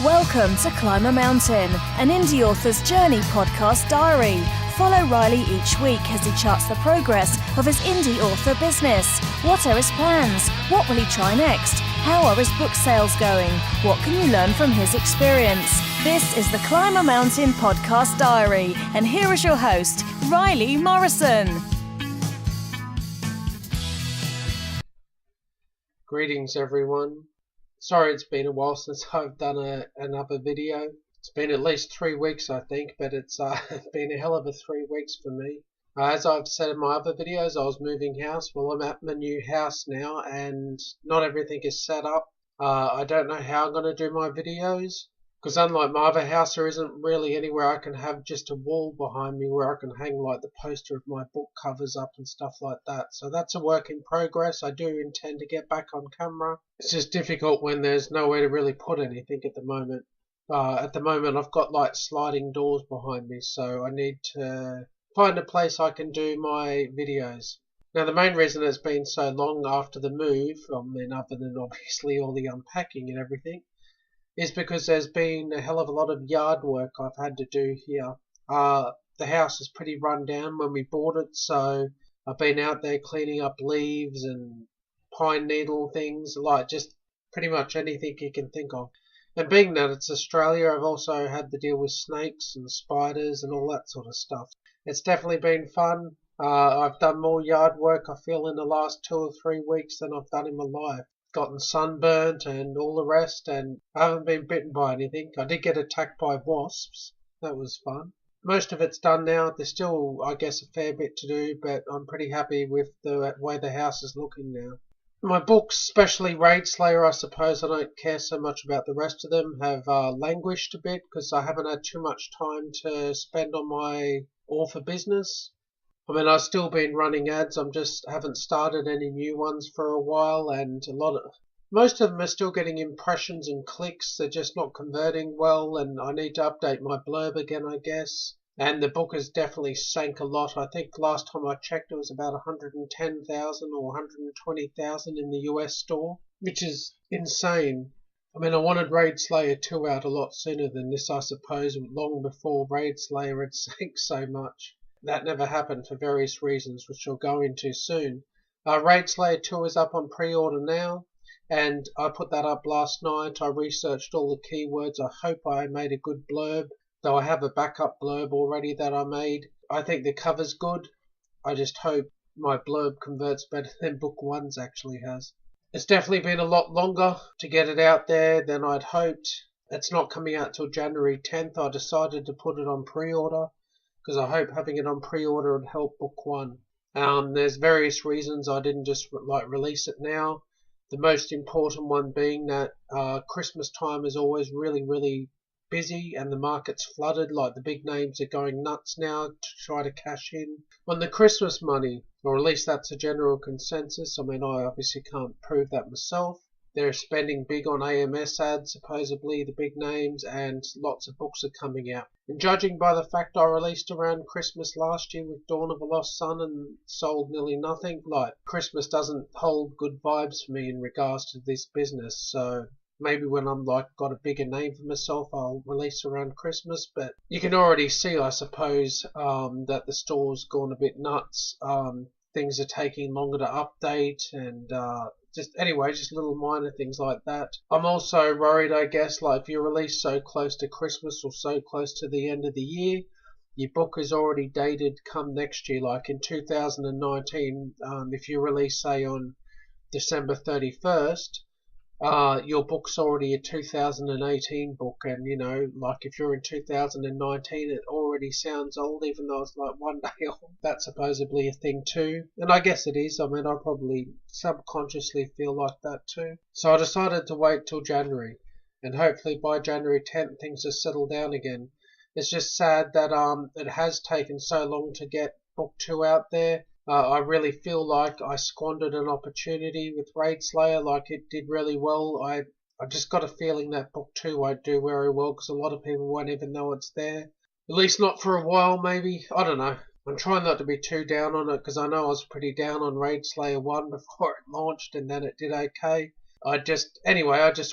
Welcome to Climb a Mountain, an indie author's journey podcast diary. Follow Riley each week as he charts the progress of his indie author business. What are his plans? What will he try next? How are his book sales going? What can you learn from his experience? This is the Climb a Mountain podcast diary, and here is your host, Riley Morrison. Greetings everyone. Sorry it's been a while since I've done another video. It's been at least 3 weeks I think, but it's been a hell of a 3 weeks for me. As I've said in my other videos, I was moving house. Well, I'm at my new house now and not everything is set up. I don't know how I'm going to do my videos, because unlike my other house, there isn't really anywhere I can have just a wall behind me where I can hang like the poster of my book covers up and stuff like that. So that's a work in progress. I do intend to get back on camera. It's just difficult when there's nowhere to really put anything at the moment. At the moment I've got like sliding doors behind me, so I need to find a place I can do my videos. Now the main reason it's been so long after the move, other than obviously all the unpacking and everything, is because there's been a hell of a lot of yard work I've had to do here. The house is pretty run down when we bought it, so I've been out there cleaning up leaves and pine needle things, like just pretty much anything you can think of. And being that it's Australia, I've also had to deal with snakes and spiders and all that sort of stuff. It's definitely been fun. I've done more yard work, I feel, in the last 2 or 3 weeks than I've done in my life. Gotten sunburnt and all the rest, and I haven't been bitten by anything. I did get attacked by wasps. That was fun. Most of it's done now. There's still, I guess, a fair bit to do, but I'm pretty happy with the way the house is looking now. My books, especially Raid Slayer, I suppose I don't care so much about the rest of them, have languished a bit because I haven't had too much time to spend on my author business. I've still been running ads. I just haven't started any new ones for a while, and most of them are still getting impressions and clicks. They're just not converting well, and I need to update my blurb again, I guess. And the book has definitely sank a lot. I think last time I checked it was about 110,000 or 120,000 in the US store, which is insane. I wanted Raid Slayer 2 out a lot sooner than this, I suppose, long before Raid Slayer had sank so much. That never happened for various reasons, which I'll go into soon. Raid Slayer 2 is up on pre-order now, and I put that up last night. I researched all the keywords. I hope I made a good blurb, though I have a backup blurb already that I made. I think the cover's good. I just hope my blurb converts better than book 1's actually has. It's definitely been a lot longer to get it out there than I'd hoped. It's not coming out till January 10th. I decided to put it on pre-order because I hope having it on pre-order would help book 1. There's various reasons I didn't just release it now. The most important one being that Christmas time is always really, really busy and the market's flooded. Like the big names are going nuts now to try to cash in on the Christmas money, or at least that's a general consensus. I obviously can't prove that myself. They're spending big on AMS ads, supposedly, the big names, and lots of books are coming out. And judging by the fact I released around Christmas last year with Dawn of a Lost Sun and sold nearly nothing, Christmas doesn't hold good vibes for me in regards to this business. So maybe when I'm got a bigger name for myself, I'll release around Christmas. But you can already see, I suppose, that the store's gone a bit nuts. Things are taking longer to update and just little minor things like that. I'm also worried, I guess, if you release so close to Christmas or so close to the end of the year, your book is already dated come next year, like in 2019, if you release, say, on December 31st, your book's already a 2018 book, and if you're in 2019, it already sounds old, even though it's 1 day old. That's supposedly a thing too, and I guess it is. I probably subconsciously feel like that too. So I decided to wait till January, and hopefully by January 10th things are settled down again. It's just sad that it has taken so long to get book 2 out there. I really feel like I squandered an opportunity with Raid Slayer. It did really well. I just got a feeling that book 2 won't do very well because a lot of people won't even know it's there. At least not for a while, maybe. I don't know. I'm trying not to be too down on it because I know I was pretty down on Raid Slayer 1 before it launched, and then it did okay. I just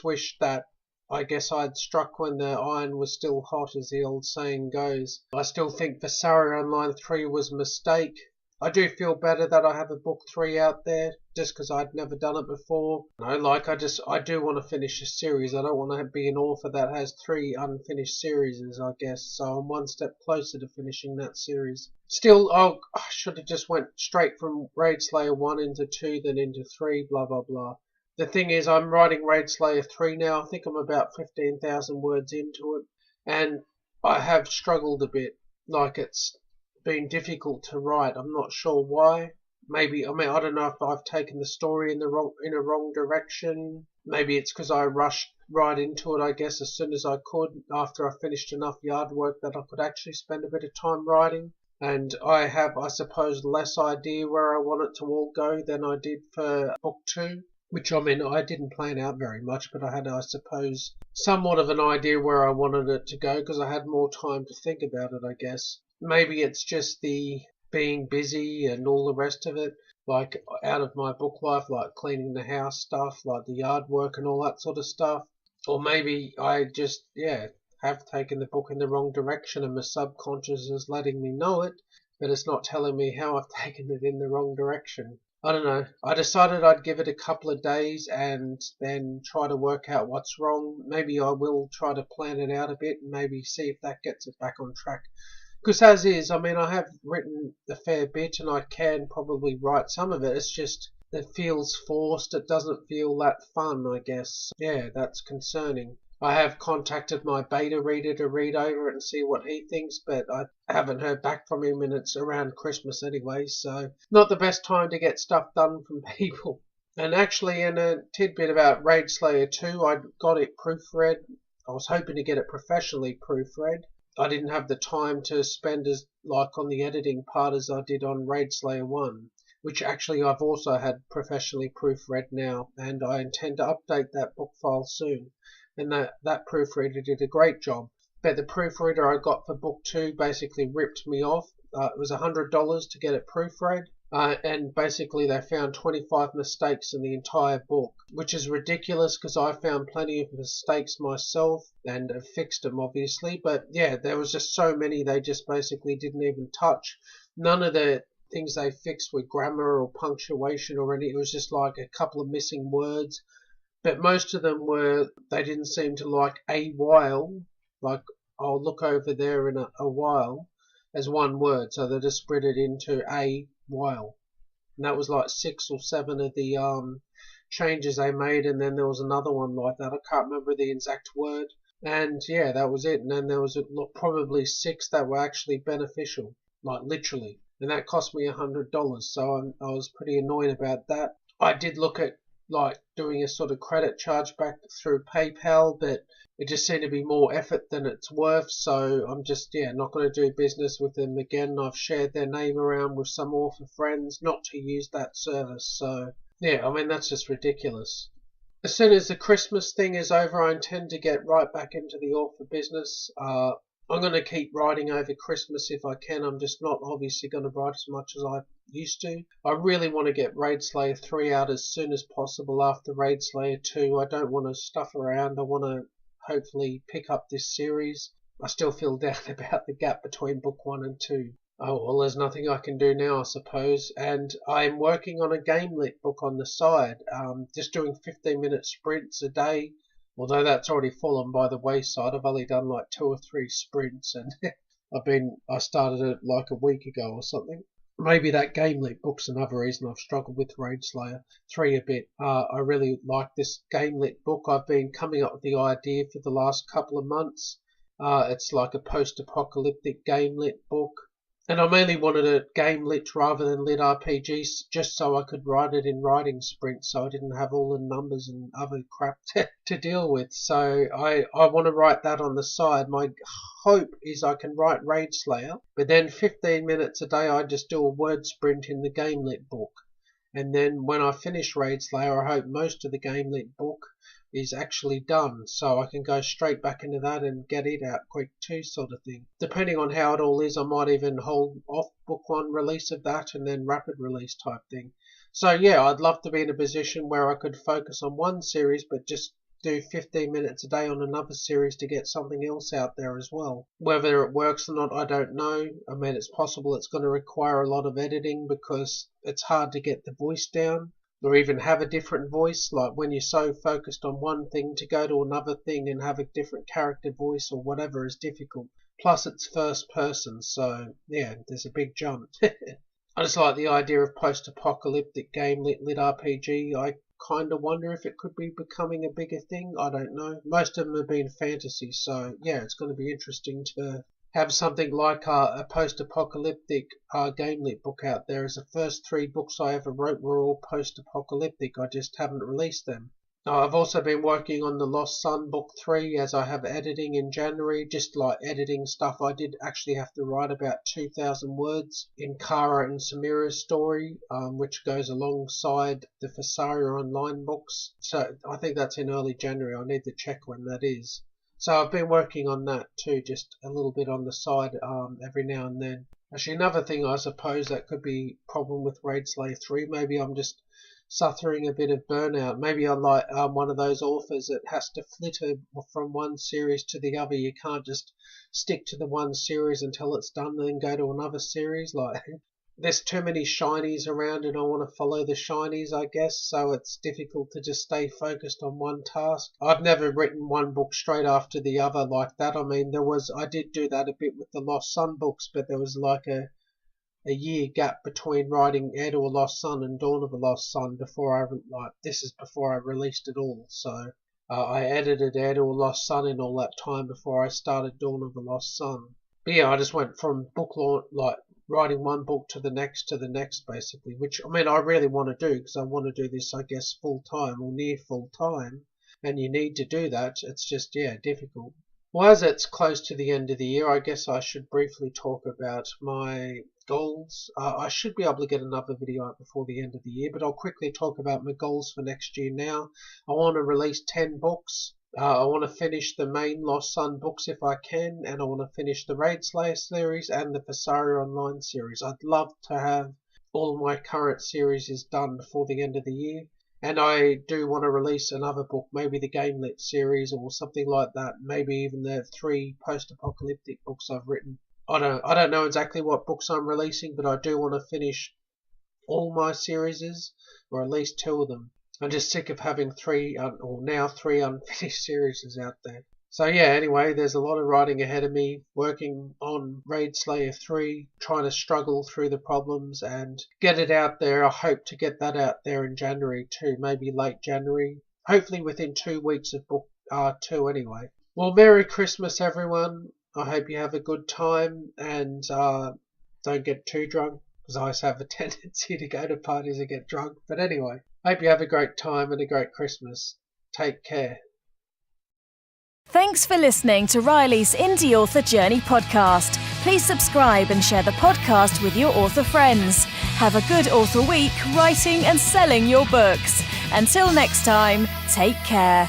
wish that I guess I'd struck when the iron was still hot, as the old saying goes. I still think Vasari Online 3 was a mistake. I do feel better that I have a book 3 out there, just because I'd never done it before. I do want to finish a series. I don't want to be an author that has 3 unfinished series, I guess. So I'm one step closer to finishing that series. Still, I should have just went straight from Raid Slayer 1 into 2, then into 3, blah blah blah. The thing is, I'm writing Raid Slayer 3 now. I think I'm about 15,000 words into it, and I have struggled a bit. Like, it's been difficult to write. I'm not sure why. I don't know if I've taken the story in a wrong direction. Maybe it's because I rushed right into it, I guess, as soon as I could, after I finished enough yard work that I could actually spend a bit of time writing. And I have, I suppose, less idea where I want it to all go than I did for book 2. Which, I didn't plan out very much, but I had, I suppose, somewhat of an idea where I wanted it to go because I had more time to think about it, I guess. Maybe it's just the being busy and all the rest of it, like out of my book life, like cleaning the house stuff, like the yard work and all that sort of stuff. Or maybe I just, have taken the book in the wrong direction and my subconscious is letting me know it, but it's not telling me how I've taken it in the wrong direction. I don't know. I decided I'd give it a couple of days and then try to work out what's wrong. Maybe I will try to plan it out a bit and maybe see if that gets it back on track. Because as is, I have written a fair bit and I can probably write some of it. It's just, it feels forced. It doesn't feel that fun, I guess. Yeah, that's concerning. I have contacted my beta reader to read over it and see what he thinks, but I haven't heard back from him, and it's around Christmas anyway, so not the best time to get stuff done from people. And actually, in a tidbit about Raid Slayer 2, I got it proofread. I was hoping to get it professionally proofread. I didn't have the time to spend as on the editing part as I did on Raid Slayer 1, which actually I've also had professionally proofread now, and I intend to update that book file soon. And that proofreader did a great job. But the proofreader I got for book 2 basically ripped me off. It was $100 to get it proofread, and basically they found 25 mistakes in the entire book, which is ridiculous because I found plenty of mistakes myself and have fixed them obviously. But yeah, there was just so many they just basically didn't even touch. None of the things they fixed were grammar or punctuation or anything. It was just like a couple of missing words. But most of them they didn't seem to like a while, like I'll look over there in a while, as one word. So they just spread it into a while. And that was like 6 or 7 of the changes they made. And then there was another one like that. I can't remember the exact word. And yeah, that was it. And then there was probably 6 that were actually beneficial, like literally. And that cost me $100. So I was pretty annoyed about that. I did look at doing a sort of credit charge back through PayPal, but it just seemed to be more effort than it's worth, so I'm just not going to do business with them again. I've shared their name around with some author friends not to use that service, so that's just ridiculous. As soon as the Christmas thing is over, I intend to get right back into the author business. I'm going to keep writing over Christmas if I can. I'm just not obviously going to write as much as I used to. I really want to get Raid Slayer 3 out as soon as possible after Raid Slayer 2. I don't want to stuff around. I want to hopefully pick up this series. I still feel down about the gap between book 1 and 2. Oh, well, there's nothing I can do now, I suppose. And I'm working on a game-lit book on the side, just doing 15-minute sprints a day. Although that's already fallen by the wayside. I've only done like 2 or 3 sprints, and I started it like a week ago or something. Maybe that game-lit book's another reason I've struggled with Raid Slayer 3 a bit. I really like this game-lit book. I've been coming up with the idea for the last couple of months. It's like a post-apocalyptic game-lit book. And I mainly wanted a game-lit rather than lit RPG, just so I could write it in writing sprints, so I didn't have all the numbers and other crap to deal with. So I want to write that on the side. My hope is I can write Raid Slayer, but then 15 minutes a day I just do a word sprint in the game-lit book. And then when I finish Raid Slayer, I hope most of the Game Lit book is actually done, so I can go straight back into that and get it out quick too, sort of thing. Depending on how it all is, I might even hold off book one release of that and then rapid release type thing. So yeah, I'd love to be in a position where I could focus on one series but just do 15 minutes a day on another series to get something else out there as well. Whether it works or not, I don't know. I mean, it's possible it's going to require a lot of editing because it's hard to get the voice down or even have a different voice. Like when you're so focused on one thing, to go to another thing and have a different character voice or whatever is difficult. Plus it's first person, so yeah, there's a big jump. I just like the idea of post-apocalyptic game lit RPG. I kind of wonder if it could be becoming a bigger thing. I don't know. Most of them have been fantasy, so yeah, it's going to be interesting to have something like a post-apocalyptic game lit book out there. As the first 3 books I ever wrote were all post-apocalyptic. I just haven't released them. I've also been working on the Lost Sun book 3 as I have editing in January, just like editing stuff. I did actually have to write about 2,000 words in Kara and Samira's story, which goes alongside the Fasaria Online books. So I think that's in early January. I need to check when that is. So I've been working on that too, just a little bit on the side every now and then. Actually, another thing I suppose that could be a problem with Raid Slayer 3, maybe I'm just suffering a bit of burnout. Maybe I'm like one of those authors that has to flitter from one series to the other. You can't just stick to the one series until it's done and then go to another series. Like there's too many shinies around and I want to follow the shinies, I guess, so it's difficult to just stay focused on one task. I've never written one book straight after the other like that. I mean, I did do that a bit with the Lost Sun books, but there was like a year gap between writing Heir to a Lost Sun and Dawn of a Lost Sun before this is before I released it all. So I edited Heir to a Lost Sun in all that time before I started Dawn of the Lost Sun. But yeah, I just went from book launch, like writing one book to the next basically, which I mean I really want to do because I want to do this, I guess, full time or near full time, and you need to do that. It's just difficult. Well, as it's close to the end of the year, I guess I should briefly talk about my goals. I should be able to get another video out before the end of the year, but I'll quickly talk about my goals for next year now. I want to release 10 books. I want to finish the main Lost Sun books if I can, and I want to finish the Raid Slayer series and the Fasaria Online series. I'd love to have all my current series done before the end of the year. And I do want to release another book, maybe the Game Lit series or something like that. Maybe even the 3 post-apocalyptic books I've written. I don't know exactly what books I'm releasing, but I do want to finish all my series, or at least 2 of them. I'm just sick of having 3 unfinished series out there. So yeah, anyway, there's a lot of writing ahead of me, working on Raid Slayer 3, trying to struggle through the problems and get it out there. I hope to get that out there in January too, maybe late January. Hopefully within 2 weeks of book 2 anyway. Well, Merry Christmas everyone. I hope you have a good time and don't get too drunk, because I always have a tendency to go to parties and get drunk. But anyway, hope you have a great time and a great Christmas. Take care. Thanks for listening to Riley's Indie Author Journey podcast. Please subscribe and share the podcast with your author friends. Have a good author week writing and selling your books. Until next time, take care.